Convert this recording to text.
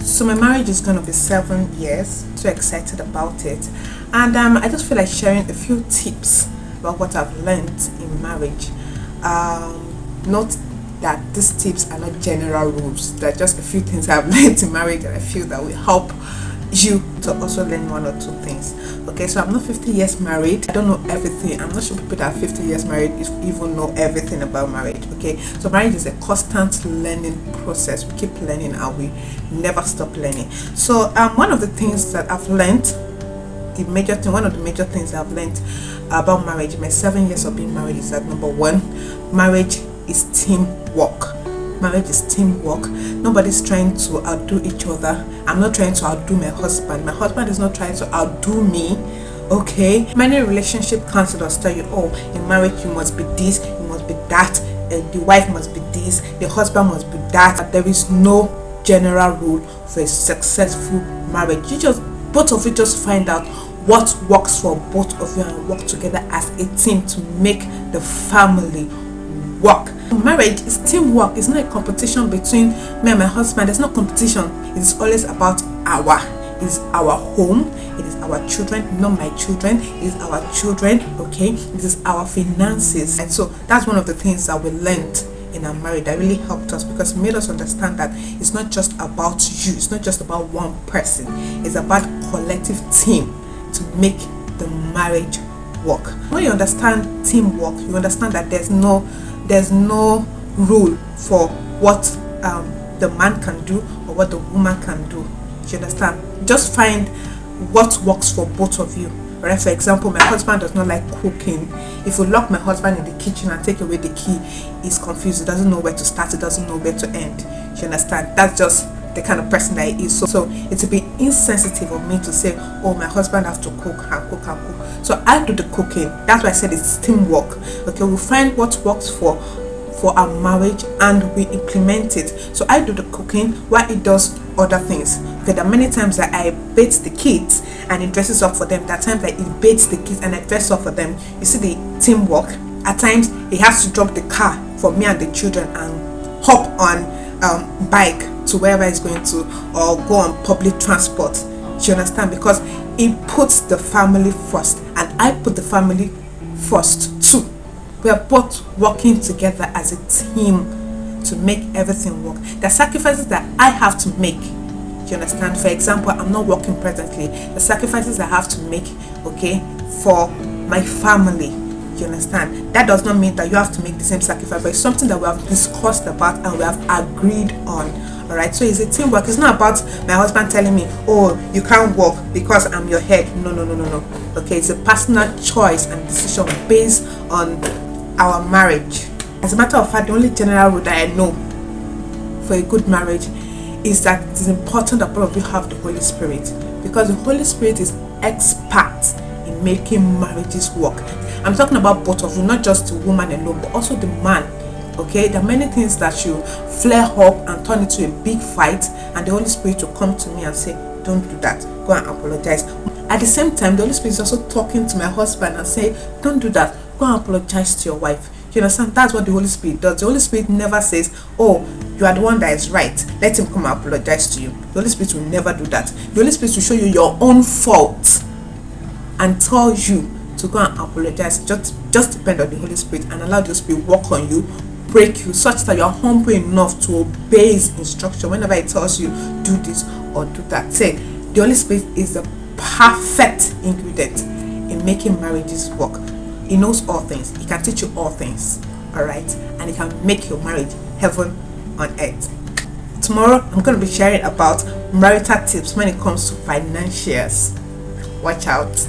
So my marriage is gonna be 7 years. So excited about it, and I just feel like sharing a few tips about what I've learned in marriage. Not that these tips are not general rules. They're just a few things I've learned in marriage that I feel that will help you to also learn one or two things. Okay, so I'm not 50 years married. I don't know everything. I'm not sure people that are 50 years married even know everything about marriage. Okay, so marriage is a constant learning process. We keep learning and we never stop learning. So one of the things that I've learned, one of the major things I've learned about marriage in my 7 years of being married is that number one, marriage is teamwork. Marriage is teamwork. Nobody's trying to outdo each other. I'm not trying to outdo my husband. My husband is not trying to outdo me. Okay, many relationship counselors tell you, oh, in marriage you must be this, you must be that, the wife must be this, the husband must be that. But there is no general rule for a successful marriage. Both of you just find out what works for both of you and work together as a team to make the family work. Marriage is teamwork. It's not a competition between me and my husband. There's no competition. It's always about it's our home, it is our children, not my children, it is our children. Okay, it is our finances. And so that's one of the things that we learned in our marriage that really helped us, because it made us understand that it's not just about you, it's not just about one person, it's about a collective team to make the marriage work. When you understand teamwork, you understand that there's no rule for what the man can do or what the woman can do. You understand? Just find what works for both of you. Right? For example, my husband does not like cooking. If you lock my husband in the kitchen and take away the key, he's confused. He doesn't know where to start. He doesn't know where to end. You understand? That's just the kind of person that he is. So it would be insensitive of me to say, oh, my husband has to cook and cook and cook. So I do the cooking. That's why I said it's teamwork. Okay, we'll find what works for our marriage and we implement it. So I do the cooking while he does other things. Okay, there are many times that I bathe the kids and he dresses up for them. There are times that he bathes the kids and I dress up for them. You see the teamwork. At times he has to drop the car for me and the children and hop on bike to wherever he's going to, or go on public transport. Do you understand? Because he puts the family first and I put the family first too. We are both working together as a team to make everything work. There are sacrifices that I have to make. Do you understand? For example, I'm not working presently. The sacrifices I have to make, okay, for my family. Do you understand? That does not mean that you have to make the same sacrifice, but it's something that we have discussed about and we have agreed on. Alright, so it's a teamwork. It's not about my husband telling me, oh, you can't work because I'm your head. No. Okay, it's a personal choice and decision based on our marriage. As a matter of fact, the only general rule that I know for a good marriage is that it is important that both of you have the Holy Spirit, because the Holy Spirit is expert in making marriages work. I'm talking about both of you, not just the woman alone, but also the man. Okay, there are many things that you flare up and turn into a big fight, and the Holy Spirit will come to me and say, don't do that, go and apologize. At the same time, the Holy Spirit is also talking to my husband and say, don't do that, go and apologize to your wife. You understand? That's what the Holy Spirit does. The Holy Spirit never says, oh, you are the one that is right, let him come and apologize to you. The Holy Spirit will never do that. The Holy Spirit will show you your own fault and tell you to go and apologize. Just depend on the Holy Spirit and allow the Holy Spirit work on you, break you, such that you are humble enough to obey his instruction whenever he tells you do this or do that. Say the Holy Spirit is the perfect ingredient in making marriages work. He knows all things. He can teach you all things. Alright, and he can make your marriage heaven on earth. Tomorrow I'm going to be sharing about marital tips when it comes to financials. Watch out.